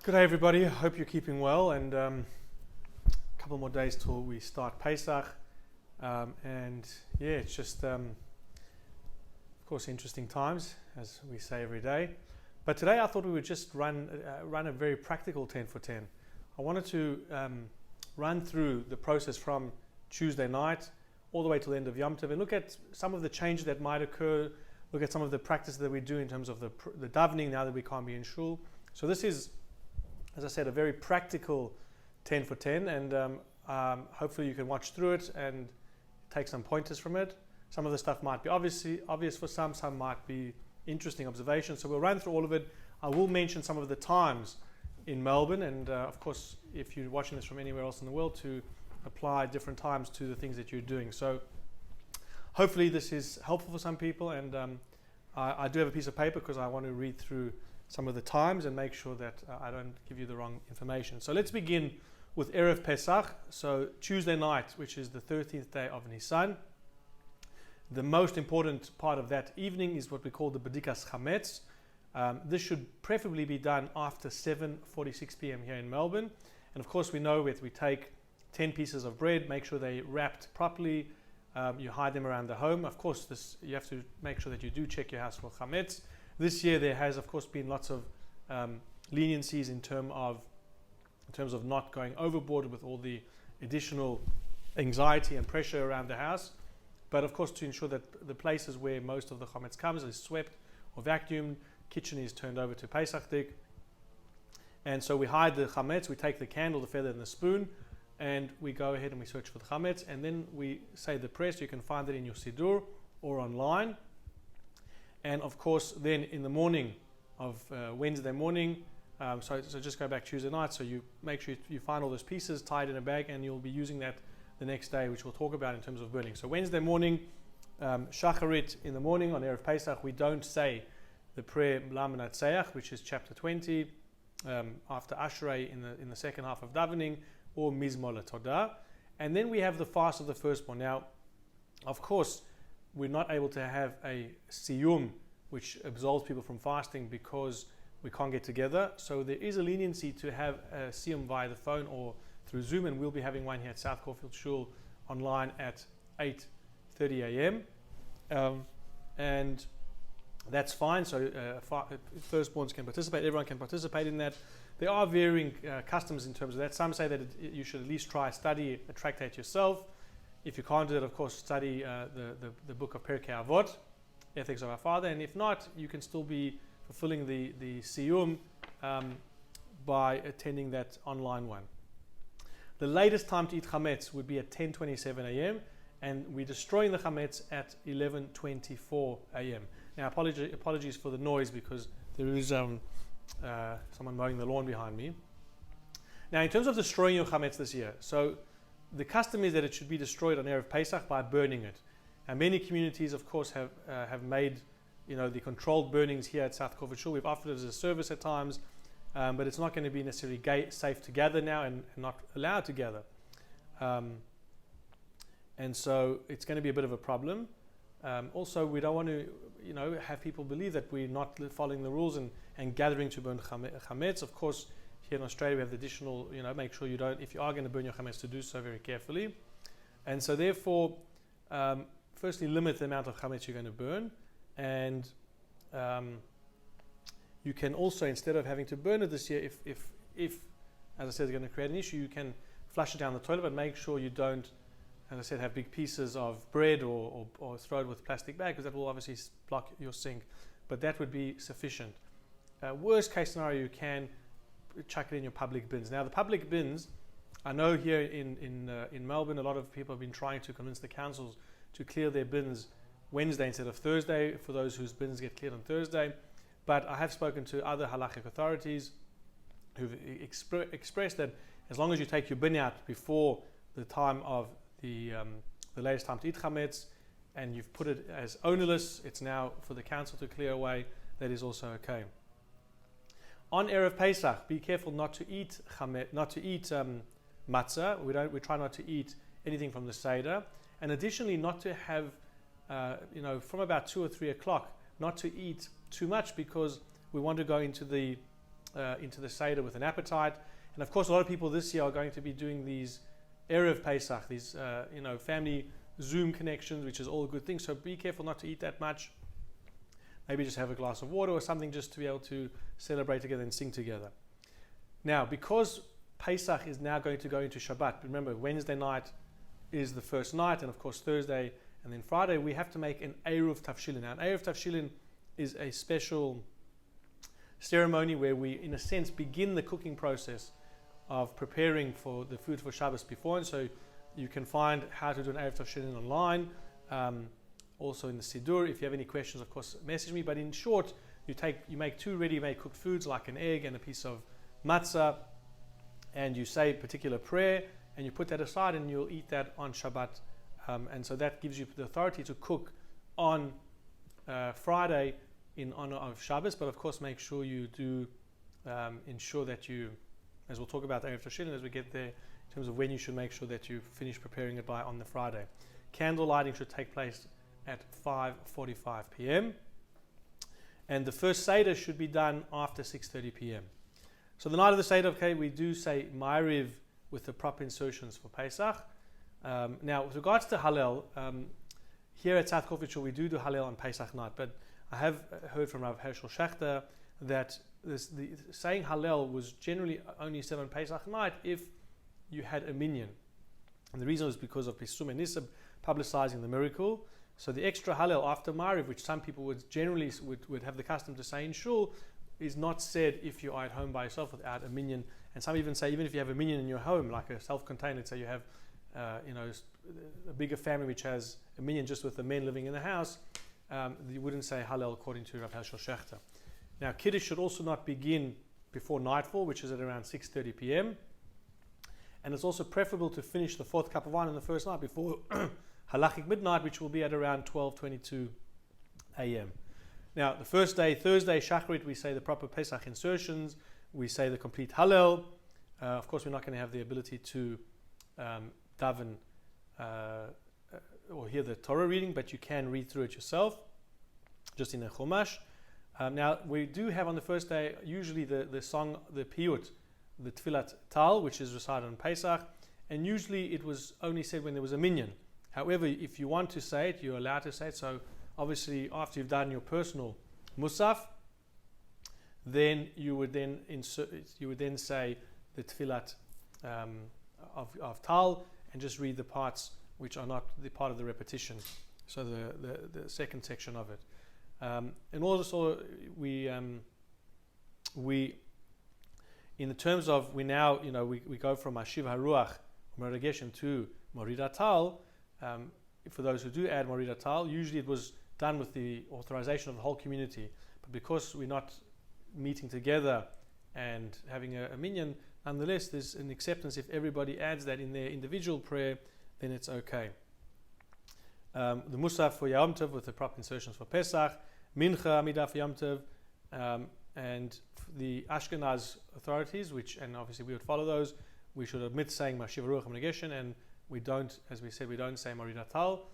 Good day, everybody. Hope you're keeping well, and a couple more days till we start Pesach, and yeah, it's just of course interesting times, as we say every day. But today I thought we would just run a very practical 10 for 10. I wanted to run through the process from Tuesday night all the way to the end of Yom Tov and look at some of the changes that might occur. Look at some of the practices that we do in terms of the davening now that we can't be in shul. So this is, as I said, a very practical 10 for 10, and hopefully you can watch through it and take some pointers from it. Some of the stuff might be obvious for some might be interesting observations. So we'll run through all of it. I will mention some of the times in Melbourne, and of course, if you're watching this from anywhere else in the world, to apply different times to the things that you're doing. So hopefully this is helpful for some people, and I do have a piece of paper because I want to read through some of the times and make sure that I don't give you the wrong information. So let's begin with Erev Pesach, so Tuesday night, which is the 13th day of Nisan. The most important part of that evening is what we call the Bedikas Chametz. This should preferably be done after 7:46 p.m. here in Melbourne. And of course we know that we take 10 pieces of bread, make sure they're wrapped properly, you hide them around the home. Of course you have to make sure that you do check your house for Chametz. This year there has of course been lots of leniencies in terms of not going overboard with all the additional anxiety and pressure around the house. But of course, to ensure that the places where most of the chametz comes is swept or vacuumed, kitchen is turned over to Pesach dik. And so we hide the chametz, we take the candle, the feather and the spoon, and we go ahead and we search for the chametz, and then we say the prayer. So you can find it in your siddur or online. And of course, then in the morning of Wednesday morning, so just go back Tuesday night, so you make sure you find all those pieces, tie it in a bag, and you'll be using that the next day, which we'll talk about in terms of burning. So Wednesday morning, Shacharit in the morning on Erev Pesach, we don't say the prayer Mlam Natseach, which is chapter 20, after Ashrei in the second half of davening, or Mizmor LeTodah. And then we have the fast of the firstborn. Now, of course, we're not able to have a siyum, which absolves people from fasting because we can't get together. So there is a leniency to have a siyum via the phone or through Zoom, and we'll be having one here at South Caulfield Shul online at 8:30 a.m. And that's fine. So firstborns can participate. Everyone can participate in that. There are varying customs in terms of that. Some say that you should at least try study a tractate yourself. If you can't do it, of course, study the book of Pirkei Avot, Ethics of Our Father, and if not, you can still be fulfilling the siyum by attending that online one. The latest time to eat chametz would be at 10:27 a.m. and we're destroying the chametz at 11:24 a.m. Now, apologies for the noise because there is someone mowing the lawn behind me. Now, in terms of destroying your chametz this year, so the custom is that it should be destroyed on Erev Pesach by burning it. And many communities, of course, have made the controlled burnings here at South Caulfield Shul. We've offered it as a service at times, but it's not going to be necessarily safe to gather now and not allowed to gather. And so it's going to be a bit of a problem. Also, we don't want to have people believe that we're not following the rules and gathering to burn chametz. Of course, here in Australia, we have the additional, make sure you don't, if you are going to burn your chametz, to do so very carefully. And so therefore, firstly, limit the amount of chametz you're going to burn. And you can also, instead of having to burn it this year, if as I said, it's going to create an issue, you can flush it down the toilet, but make sure you don't, as I said, have big pieces of bread or throw it with a plastic bag, because that will obviously block your sink. But that would be sufficient. Worst case scenario, you can chuck it in your public bins. Now, the public bins, I know here in Melbourne, a lot of people have been trying to convince the councils to clear their bins Wednesday instead of Thursday, for those whose bins get cleared on Thursday. But I have spoken to other halachic authorities who've expressed that as long as you take your bin out before the time of the latest time to eat chametz, and you've put it as ownerless, it's now for the council to clear away, that is also okay. On Erev Pesach, be careful not to eat matzah. We try not to eat anything from the Seder, and additionally not to have from about 2 or 3 o'clock, not to eat too much, because we want to go into the into the Seder with an appetite. And of course, a lot of people this year are going to be doing these Erev Pesach, these family Zoom connections, which is all a good thing. So be careful not to eat that much. Maybe just have a glass of water or something just to be able to celebrate together and sing together. Now, because Pesach is now going to go into Shabbat, remember Wednesday night is the first night, and of course Thursday and then Friday, we have to make an Eruv Tavshilin. Now, an Eruv Tavshilin is a special ceremony where we, in a sense, begin the cooking process of preparing for the food for Shabbos before. And so you can find how to do an Eruv Tavshilin online, also in the Siddur. If you have any questions, of course, message me. But in short, you make two ready-made cooked foods like an egg and a piece of matzah, and you say a particular prayer, and you put that aside, and you'll eat that on Shabbat. And so that gives you the authority to cook on Friday in honor of Shabbos. But of course, make sure you do ensure that you, as we'll talk about the Erev Tashilin as we get there, in terms of when you should make sure that you finish preparing it by on the Friday. Candle lighting should take place at 5:45 p.m. And the first Seder should be done after 6:30 p.m. So the night of the Seder, okay, we do say Ma'ariv with the proper insertions for Pesach. Now, with regards to Hallel, here at South Corfitshire we do Hallel on Pesach night, but I have heard from Rav Hershel Schachter that the saying Hallel was generally only said on Pesach night if you had a minyan. And the reason was because of Pesum and Nisab publicizing the miracle. So the extra Hallel after Ma'ariv, which some people would generally would have the custom to say in Shul, is not said if you are at home by yourself without a minyan. And some even say even if you have a minyan in your home, like a self-contained, let's say you have a bigger family which has a minyan just with the men living in the house, you wouldn't say Hallel according to Rav Hershel Schachter. Now, Kiddush should also not begin before nightfall, which is at around 6:30 p.m. And it's also preferable to finish the fourth cup of wine on the first night before halachic midnight, which will be at around 12:22 a.m. Now, the first day, Thursday, Shacharit, we say the proper Pesach insertions, we say the complete Hallel. Of course, we're not going to have the ability to daven or hear the Torah reading, but you can read through it yourself, just in a Chumash. Now, we do have on the first day usually the song, the Piyut, the Tfilat Tal, which is recited on Pesach, and usually it was only said when there was a minyan. However, if you want to say it, you're allowed to say it. So obviously, after you've done your personal Musaf, then you would then say the Tfilat of Tal and just read the parts which are not the part of the repetition. So the second section of it. And also we in the terms of we now we go from Ashiv Haruach Merageshen to Morida Tal. For those who do add Morida Tal, usually it was done with the authorization of the whole community. But because we're not meeting together and having a minyan, nonetheless, there's an acceptance. If everybody adds that in their individual prayer, then it's okay. The Musaf for Yom Tov with the proper insertions for Pesach, Mincha Amidah for Yom Tov, and the Ashkenaz authorities, and obviously we would follow those, we should admit saying Mashiv Ruach Menageshen, and we don't, as we said, we don't say Morida Tal.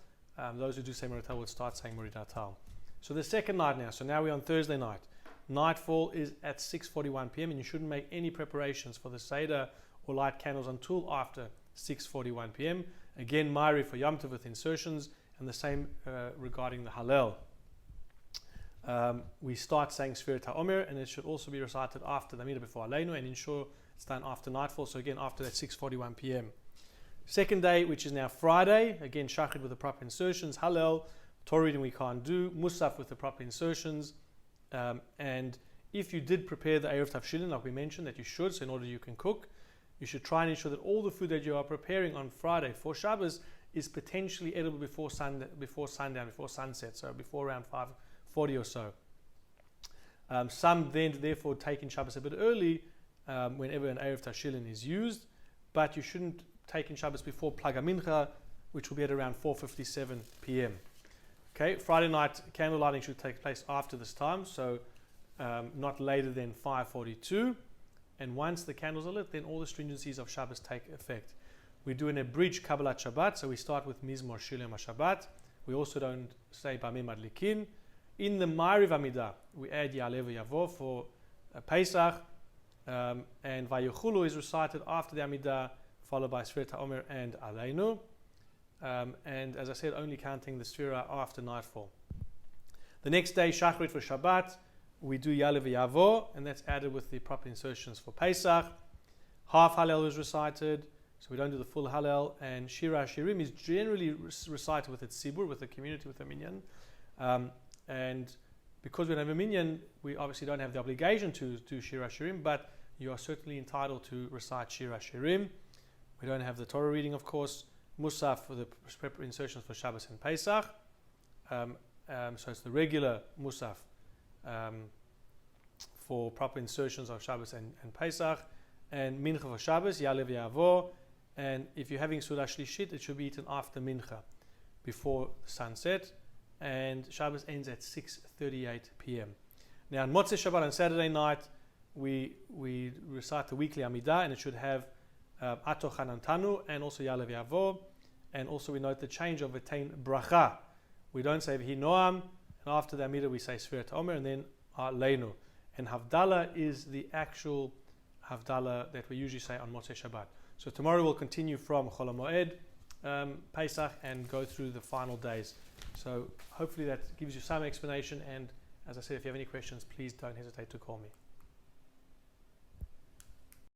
Those who do say Morida Tal would start saying Morida Tal. So the second night now, so now we're on Thursday night. Nightfall is at 6:41 p.m. and you shouldn't make any preparations for the Seder or light candles until after 6:41 p.m. Again, Ma'ariv for Yom Tov with insertions, and the same regarding the Hallel. We start saying Sfirat HaOmer, and it should also be recited after the Amidah before Aleinu, and ensure it's done after nightfall, so again after that 6:41 p.m. Second day, which is now Friday, again Shachrit with the proper insertions, Hallel, Torah reading we can't do, Musaf with the proper insertions, and if you did prepare the Erev Tavshilin, like we mentioned that you should, so in order you can cook, you should try and ensure that all the food that you are preparing on Friday for Shabbos is potentially edible before sundown, before sunset, so before around 5:40 or so. Some then therefore take in Shabbos a bit early whenever an Erev Tashilin is used, but you shouldn't take in Shabbos before Plaga Mincha, which will be at around 4:57 p.m. Okay, Friday night candle lighting should take place after this time, so not later than 5:42. And once the candles are lit, then all the stringencies of Shabbos take effect. We do an abridged Kabbalat Shabbat, so we start with Mizmor Shir Yom HaShabbat. We also don't say Bamei Madlikin. In the Ma'ariv Amidah, we add Ya'aleh V'Yavo for Pesach, And Vayuchulu is recited after the Amidah, followed by Sfirat HaOmer and Aleinu. And as I said, only counting the Sfira after nightfall. The next day, Shachrit for Shabbat, we do Yalev Yavo, and that's added with the proper insertions for Pesach. Half Hallel is recited, so we don't do the full Hallel. And Shira Shirim is generally recited with its Sibur, with the community, with the minyan. And because we don't have a minyan, we obviously don't have the obligation to do Shira Shirim, but you are certainly entitled to recite Shira Shirim. We don't have the Torah reading, of course. Musaf for the insertions for Shabbos and Pesach. So it's the regular Musaf for proper insertions of Shabbos and Pesach. And Mincha for Shabbos, Yalev Yavo. And if you're having Sudah Shlishit, it should be eaten after Mincha, before sunset. And Shabbos ends at 6:38 p.m. Now on Motzei Shabbat on Saturday night, we recite the weekly Amidah, and it should have Ato Chanantanu and also Yalev Yavo. And also we note the change of Etain Bracha. We don't say V'hi Noam, and after the Amidah we say Sfirat HaOmer and then Aleinu. And Havdalah is the actual Havdalah that we usually say on Motzei Shabbat. So tomorrow we'll continue from Chol HaMoed, Pesach, and go through the final days. So hopefully that gives you some explanation, and as I said, if you have any questions, please don't hesitate to call me.